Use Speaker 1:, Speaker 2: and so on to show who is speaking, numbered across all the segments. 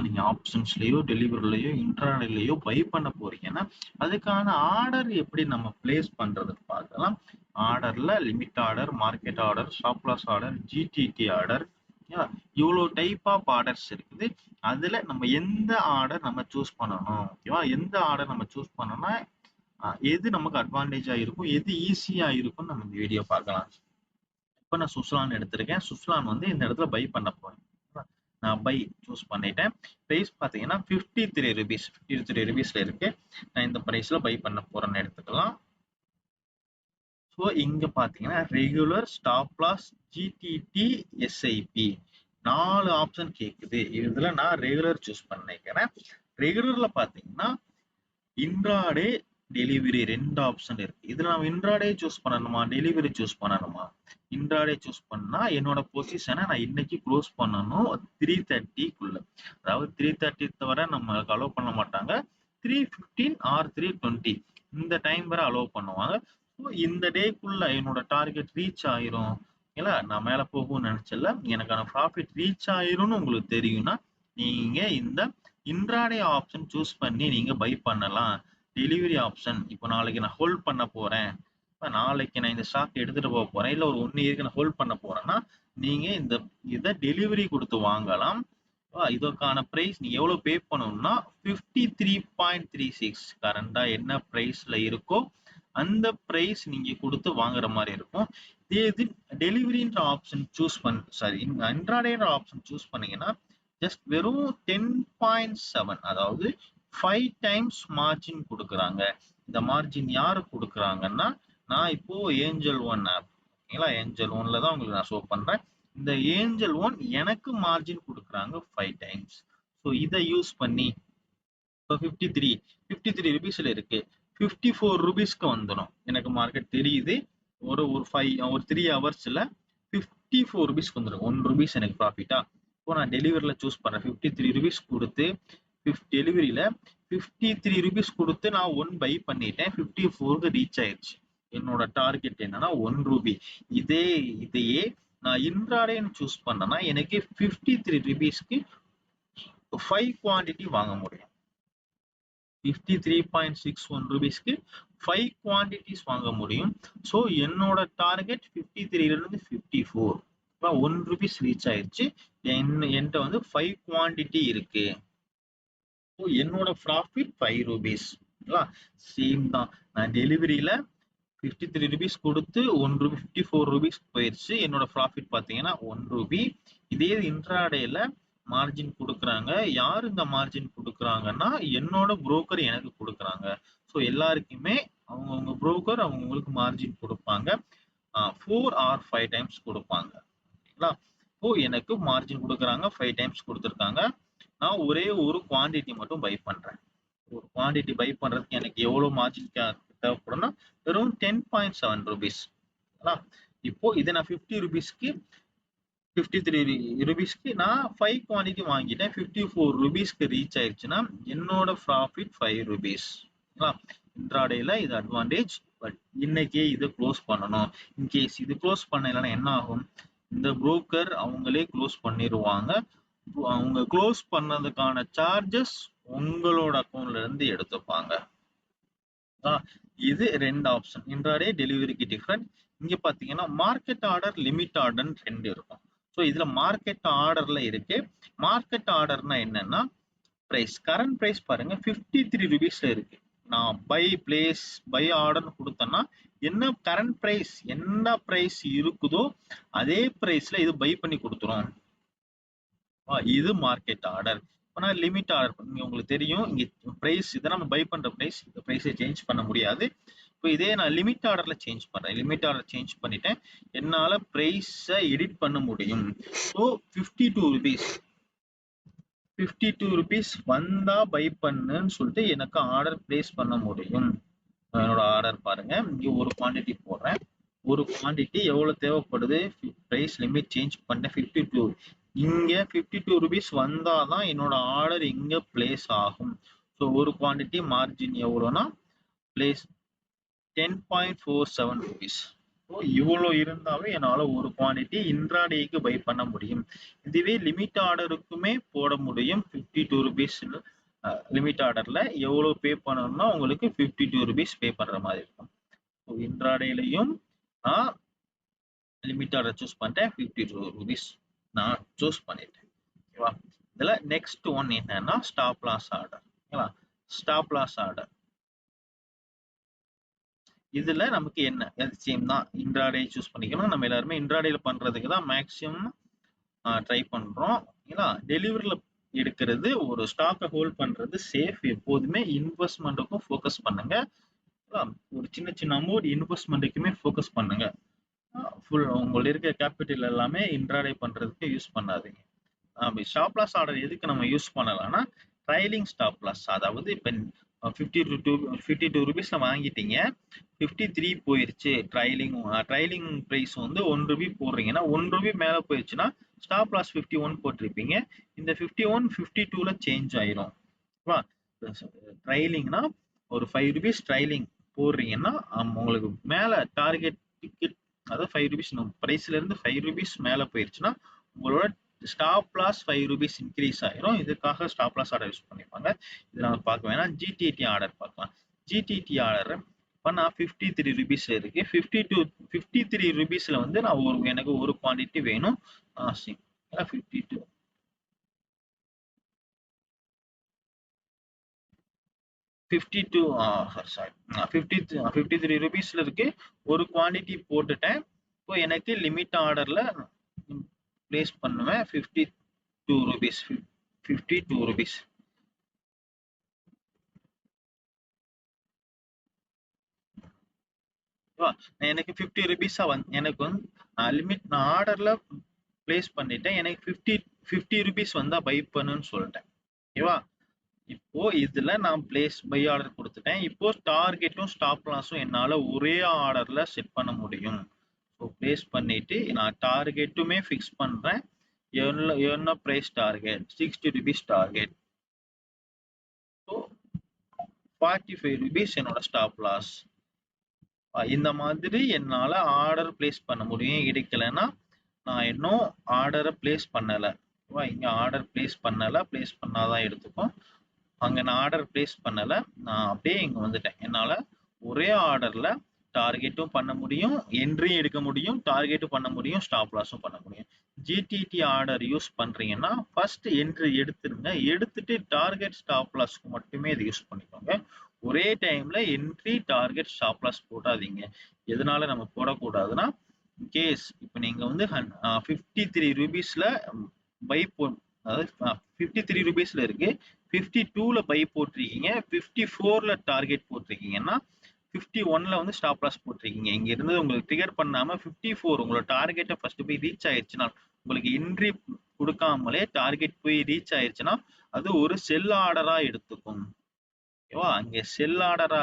Speaker 1: நீங்க ஆப்ஷன்ஸ்லயோ டெலிவரிலையோ இன்ட்ராடேலயோ பை பண்ண போறீங்கன்னா அதுக்கான ஆர்டர் எப்படி நம்ம பிளேஸ் பண்றதுன்னு பார்க்கலாம். ஆர்டர்ல limit order, market order, stop loss order, GTT order, இவ்வளோ டைப் ஆஃப் ஆர்டர்ஸ் இருக்குது. அதுல நம்ம எந்த ஆர்டர் நம்ம சூஸ் பண்ணணும், ஓகேவா? எந்த ஆர்டர் நம்ம சூஸ் பண்ணோம்னா எது நமக்கு அட்வான்டேஜா இருக்கும், எது ஈஸியா இருக்கும்னு நம்ம இந்த வீடியோ பார்க்கலாம். இப்போ நான் சுஸ்லான் எடுத்திருக்கேன். சுஸ்லான் வந்து இந்த இடத்துல பை பண்ண போறேன். நான் பை சூஸ் பண்ணிட்டேன். பிரைஸ் பார்த்தீங்கன்னா 53 rupees, 53 rupeesல இருக்கு. நான் இந்த பிரைஸ்ல பை பண்ண போறேன்னு எடுத்துக்கலாம். ஸோ இங்க பாத்தீங்கன்னா regular, stop loss, GTT, SIP 4 option கேக்குது. இதுல நான் ரெகுலர் சூஸ் பண்ணிக்கிறேன். ரெகுலர்ல பாத்தீங்கன்னா இன்ட்ராடே, டெலிவரி 2 ஆப்ஷன் இருக்கு. இதுல நம்ம இன்ட்ராடே சூஸ் பண்ணணுமா, டெலிவரி சூஸ் பண்ணணுமா? இன்ட்ராடே சூஸ் பண்ணா என்னோட பொசிஷனை நான் இன்னைக்கு க்ளோஸ் பண்ணணும் 3:30க்குள்ள. அதாவது 3:30 தவிர நம்ம அலோவ் பண்ண மாட்டாங்க. 3:15 ஆர் 3:20 இந்த டைம் வரை அலோவ் பண்ணுவாங்க. ஸோ இந்த டேக்குள்ள என்னோட டார்கெட் ரீச் ஆயிரும். இல்ல நான் மேல போகும்னு நினைச்சல, எனக்கான ப்ராஃபிட் ரீச் ஆயிரும்னு உங்களுக்கு தெரியும்னா நீங்க இந்த இன்ட்ராடே ஆப்ஷன் சூஸ் பண்ணி நீங்க பை பண்ணலாம். டெலிவரி ஆப்ஷன் இப்போ நாளைக்கு நான் ஹோல்ட் பண்ண போறேன், நாளைக்கு நான் இந்த ஸ்டாக் எடுத்துட்டு போக போறேன், இல்ல ஒரு 1 இயருக்கு நான் ஹோல்ட் பண்ண போறேன்னா நீங்க இதை டெலிவரி கொடுத்து வாங்கலாம். இதற்கான பிரைஸ் நீங்க எவ்வளவு பே பண்ணணும்னா 53.36 கரண்டா என்ன பிரைஸ்ல இருக்கோ அந்த பிரைஸ் நீங்க கொடுத்து வாங்குற மாதிரி இருக்கும். இது டெலிவரின்ற ஆப்ஷன் சூஸ் இன்ட்ராடேன்ற ஆப்ஷன் சூஸ் பண்ணீங்கன்னா ஜஸ்ட் வெறும் 10.7, அதாவது 5 டைம்ஸ் மார்ஜின் கொடுக்குறாங்க. இந்த மார்ஜின் யாரு கொடுக்குறாங்கன்னா நான் இப்போ ஏஞ்சல் ஒன் ஆப், ஏஞ்சல் ஒன்ல தான் உங்களுக்கு நான் ஷோ பண்றேன். இந்த ஏஞ்சல் ஒன் எனக்கு மார்ஜின் கொடுக்குறாங்க 5 டைம்ஸ். ஸோ இதை யூஸ் பண்ணி இப்போ 53 ருபீஸ்ல இருக்கு, 54 ருபீஸ்க்கு வந்துடும். எனக்கு மார்க்கெட் தெரியுது. ஒரு 3 ஹவர்ஸ்ல 54 ருபீஸ்க்கு வந்துடும். 1 ருபீஸ் எனக்கு ப்ராஃபிட்டா. இப்போ நான் டெலிவரியில சூஸ் பண்றேன். 53 ருபீஸ் கொடுத்து டெலிவரியில 53 ருபீஸ் கொடுத்து நான் 1 பை பண்ணிட்டேன். 54க்கு ரீச் ஆயிடுச்சு. என்னோட டார்கெட் என்னன்னா 1 ரூபி. இதையே நான் இன்ட்ராடேன்னு சூஸ் பண்ணேன்னா எனக்கு 53 ருபீஸ்க்கு 5 குவான்டிட்டி வாங்க முடியும். 53.61 ரூபீஸ்க்கு 5 குவான்டிட்டிஸ் வாங்க முடியும். ஸோ என்னோட டார்கெட் 53ல இருந்து 54, 1 ருபீஸ் ரீச் ஆயிடுச்சு. என்கிட்ட வந்து 5 குவான்டிட்டி இருக்கு. ஸோ என்னோட ப்ராஃபிட் 5 ரூபீஸ். சேம் தான். நான் டெலிவரியில 53 ருபீஸ் கொடுத்து 1 ரூபி 54 ருபீஸ் போயிடுச்சு. என்னோட ப்ராஃபிட் பார்த்தீங்கன்னா 1 ரூபி. இதே இன்ட்ராடேல மார்ஜின் கொடுக்குறாங்க. யார் இந்த மார்ஜின் கொடுக்குறாங்கன்னா என்னோட புரோக்கர் எனக்கு கொடுக்குறாங்க. ஸோ எல்லாருக்குமே அவங்கவுங்க புரோக்கர் அவங்களுக்கு மார்ஜின் கொடுப்பாங்க. 4 ஆர் 5 டைம்ஸ் கொடுப்பாங்க. இப்போ எனக்கு மார்ஜின் கொடுக்குறாங்க, 5 டைம்ஸ் கொடுத்துருக்காங்க. நான் ஒரே ஒரு குவான்டிட்டி மட்டும் பை பண்றேன். ஒரு குவான்டிட்டி பை பண்றதுக்கு எனக்கு எவ்வளவு மார்ஜின் தேவைப்படும்னா வெறும் 10.7 ருபீஸ். இப்போ இதை நான் 50 ருபீஸ்க்கு 53 ருபீஸ்க்கு நான் 5 குவான்டிட்டி வாங்கிட்டேன். 54 ருபீஸ்க்கு ரீச் ஆயிடுச்சுன்னா என்னோட ப்ராஃபிட் 5 ருபீஸ். இன்ட்ராடேல இது அட்வான்டேஜ். பட் இன்னைக்கே இதை க்ளோஸ் பண்ணணும். இன்கேஸ் இது க்ளோஸ் பண்ணலைன்னா என்ன ஆகும், இந்த புரோக்கர் அவங்களே க்ளோஸ் பண்ணிடுவாங்க. அவங்க க்ளோஸ் பண்ணதுக்கான சார்ஜஸ் உங்களோட அக்கௌண்ட்ல இருந்து எடுத்துப்பாங்க. இது 2 ஆப்ஷன். இன்ட்ராடே டெலிவரிக்கு டிஃபரெண்ட். இங்க பாத்தீங்கன்னா மார்க்கெட் ஆர்டர், லிமிட் ஆர்டர் 2 இருக்கும். ஸோ இதுல மார்க்கெட் ஆர்டர்ல இருக்கு. மார்க்கெட் ஆர்டர்னா என்னன்னா பிரைஸ், கரண்ட் பிரைஸ் பாருங்க 53 ருபீஸ்ல இருக்கு. நான் பை ஆர்டர் கொடுத்தேன்னா என்ன கரண்ட் பிரைஸ் என்ன பிரைஸ் இருக்குதோ அதே பிரைஸ்ல இது பை பண்ணி கொடுத்துரும். இது மார்க்கெட் ஆர்டர். இப்போ லிமிட் ஆர்டர் உங்களுக்கு தெரியும். இங்க பிரைஸ் இதை நம்ம பை பண்ற பிரைஸ், இந்த பிரைஸை சேஞ்ச் பண்ண முடியாது. இப்போ இதே நான் லிமிட் ஆர்டர்ல சேஞ்ச் பண்றேன். லிமிட் ஆர்டர் சேஞ்ச் பண்ணிட்டேன், என்னால பிரைஸை எடிட் பண்ண முடியும். ஸோ 52 ருபீஸ் 52 ருபீஸ் வந்தா பை பண்ணுன்னு சொல்லிட்டு எனக்கு ஆர்டர் பிளேஸ் பண்ண முடியும். என்னோட ஆர்டர் பாருங்க, இங்க ஒரு குவான்டிட்டி போடுறேன். ஒரு குவான்டிட்டி எவ்வளவு தேவைப்படுது, பிரைஸ் லிமிட் சேஞ்ச் பண்ண 52. இங்க 52 ருபீஸ் வந்தாதான் என்னோட ஆர்டர் இங்க பிளேஸ் ஆகும். ஸோ ஒரு குவான்டிட்டி மார்ஜின் எவ்வளோனா பிளேஸ் 10.47 ருபீஸ். ஸோ இவ்வளோ இருந்தாவே என்னால் ஒரு குவான்டிட்டி இன்ட்ராடேக்கு பை பண்ண முடியும். இதுவே லிமிட் ஆர்டருக்குமே போட முடியும். 52 ருபீஸ் லிமிட் ஆர்டரில் எவ்வளோ பே பண்ணணும்னா உங்களுக்கு 52 ருபீஸ் பே பண்ணுற மாதிரி இருக்கும். ஸோ இன்ட்ராடேலையும் நான் லிமிட் ஆர்டர் சூஸ் பண்ணிட்டேன். 52 ருபீஸ் நான் சூஸ் பண்ணிட்டேன். ஓகேவா? இதில் நெக்ஸ்ட் ஒன் என்னன்னா ஸ்டாப் லாஸ் ஆர்டர். ஓகேவா? ஸ்டாப் லாஸ் ஆர்டர் இதுல நமக்கு என்ன சேம் தான். இன்ட்ராடே சூஸ் பண்ணிக்கணும். நம்ம எல்லாருமே இன்ட்ராடேல பண்றதுக்கு தான் மேக்ஸிமம் ட்ரை பண்றோம். ஏன்னா டெலிவரியில் எடுக்கிறது ஒரு ஸ்டாக்கை ஹோல்ட் பண்றது சேஃப். எப்போதுமே இன்வெஸ்ட்மெண்ட்டுக்கும் ஃபோக்கஸ் பண்ணுங்க. ஒரு சின்ன சின்ன அமௌண்ட் இன்வெஸ்ட்மெண்ட்டுக்குமே ஃபோக்கஸ் பண்ணுங்க. ஃபுல் உங்களுக்கு இருக்க கேபிட்டல் எல்லாமே இன்ட்ராடே பண்றதுக்கு யூஸ் பண்ணாதீங்க. ஸ்டாப் லாஸ் ஆர்டர் எதுக்கு நம்ம யூஸ் பண்ணலாம்னா ட்ரைலிங் ஸ்டாப் லாஸ். அதாவது இப்போ 52 ருபீஸ்ல வாங்கிட்டீங்க, 53 போயிருச்சு. ட்ரைலிங் பிரைஸ் வந்து 1 ரூபி போடுறீங்கன்னா 1 ரூபி மேல போயிருச்சுன்னா ஸ்டாப் லாஸ் 51 போட்டிருப்பீங்க. இந்த 51 52ல சேஞ்ச் ஆயிரும். ட்ரைலிங்னா ஒரு 5 ருபீஸ் ட்ரைலிங் போடுறீங்கன்னா உங்களுக்கு மேல டார்கெட் டிக்கெட் அதாவது 5 ருபீஸ் பிரைஸ்ல இருந்து 5 ருபீஸ் மேல போயிருச்சுன்னா உங்களோட ஸ்டாப் லாஸ் 5 ருபீஸ் இன்க்ரீஸ் ஆயிரும். இதுக்காக ஸ்டாப் லாஸ் ஆர்டர் யூஸ் பண்ணிப்பாங்க. இது நம்ம பார்க்க வேணாம். ஜிடிடி ஆர்டர் பார்க்கலாம். ஜிடிடி ஆர்டர் பண்ணா 53 ருபீஸ் இருக்கு. 53 ருபீஸ்ல வந்து நான் எனக்கு ஒரு குவான்டிட்டி வேணும். 52 53 ருபீஸ்ல இருக்கு. ஒரு குவான்டிட்டி போட்டுட்டேன். இப்போ எனக்கு லிமிட் ஆர்டர்ல பிளேஸ் பண்ணுவேன். 52 ருபீஸ் 52 ருபீஸ் எனக்கு 50 ருபீஸா எனக்கு வந்து லிமிட் நான் ஆர்டர்ல பிளேஸ் பண்ணிட்டேன். எனக்கு 50 ருபீஸ் வந்தா பை பண்ணுன்னு சொல்லிட்டேன். ஓகேவா? இப்போ இதுல நான் பிளேஸ் பை ஆர்டர் கொடுத்துட்டேன். இப்போ டார்கெட்டும் ஸ்டாப் லாஸும் என்னால ஒரே ஆர்டர்ல செட் பண்ண முடியும். ஸோ பிளேஸ் பண்ணிட்டு நான் டார்கெட்டுமே ஃபிக்ஸ் பண்றேன். என்ன price target 60 rupees target. So 45 rupees என்னோட ஸ்டாப் லாஸ். இந்த மாதிரி என்னால ஆர்டர் பிளேஸ் பண்ண முடியும். கிடைக்கலன்னா நான் இன்னும் ஆர்டரை பிளேஸ் பண்ணல. இங்க ஆர்டர் பிளேஸ் பண்ணல. பிளேஸ் பண்ணாதான் எடுத்துக்கும். அங்க நான் ஆர்டர் பிளேஸ் பண்ணல. நான் அப்படியே இங்க வந்துட்டேன். என்னால ஒரே ஆர்டர்ல டார்கெட்டும் பண்ண முடியும், என்ட்ரியும் எடுக்க முடியும், டார்கெட்டும் பண்ண முடியும், ஸ்டாப் லாஸும் பண்ண முடியும். ஜிடிடி ஆர்டர் யூஸ் பண்றீங்கன்னா ஃபர்ஸ்ட் என்ட்ரி எடுத்துருங்க. எடுத்துட்டு டார்கெட் ஸ்டாப் லாஸ்க்கு மட்டுமே இது யூஸ் பண்ணிக்கோங்க. ஒரே டைம்ல என்ட்ரி டார்கெட் ஸ்டாப் லாஸ் போடாதீங்க. எதனால நம்ம போடக்கூடாதுன்னா கேஸ் இப்போ நீங்க வந்து 53 ருபீஸ்ல பை அதாவது 53 ருபீஸ்ல இருக்கு, 52ல பை போட்டிருக்கீங்க, 54ல டார்கெட் போட்டிருக்கீங்கன்னா 51ல வந்து ஸ்டாப் லாஸ் போட்டிருக்கீங்க. இங்க இருந்து உங்களுக்கு ட்ரிகர் பண்ணாம 54 உங்களோட டார்கெட்டை ஃபர்ஸ்ட் போய் ரீச் ஆயிடுச்சுன்னா உங்களுக்கு என்ட்ரி கொடுக்காமலே டார்கெட் போய் ரீச் ஆயிடுச்சுன்னா அது ஒரு செல் ஆர்டரா எடுத்துக்கும். ஓகேவா? அங்க செல் ஆர்டரா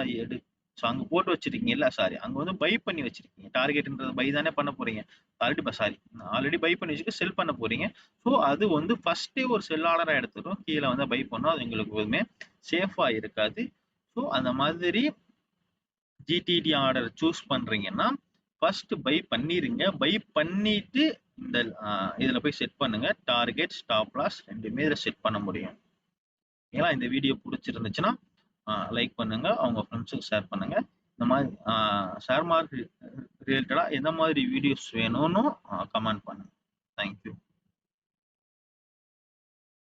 Speaker 1: அங்க போட்டு வச்சிருக்கீங்கல்ல, சாரி அங்க வந்து பை பண்ணி வச்சிருக்கீங்க. டார்கெட்ன்றது பை தானே பண்ண போறீங்க. ஆல்ரெடி பை பண்ணி வச்சுட்டு செல் பண்ண போறீங்க. ஸோ அது வந்து ஃபர்ஸ்டே ஒரு செல் ஆர்டரா எடுத்துடும். கீழே வந்து பை பண்ணோம். அது உங்களுக்கு எதுவுமே சேஃபா இருக்காது. ஸோ அந்த மாதிரி ஜிடிடி ஆர்டர் சூஸ் பண்றீங்கன்னா ஃபர்ஸ்ட் பை பண்ணிருங்க. பை பண்ணிட்டு இந்த இதுல போய் செட் பண்ணுங்க. டார்கெட் ஸ்டாப் லாஸ் ரெண்டுமே இதில் செட் பண்ண முடியும். ஏன்னா இந்த வீடியோ பிடிச்சிருந்துச்சுன்னா லைக் பண்ணுங்க, அவங்க ஃப்ரெண்ட்ஸுக்கு ஷேர் பண்ணுங்க. இந்த மாதிரி ஷேர் மார்க்கெட் ரிலேட்டடா எந்த மாதிரி வீடியோஸ் வேணும்னு கமெண்ட் பண்ணுங்க. தேங்க்யூ.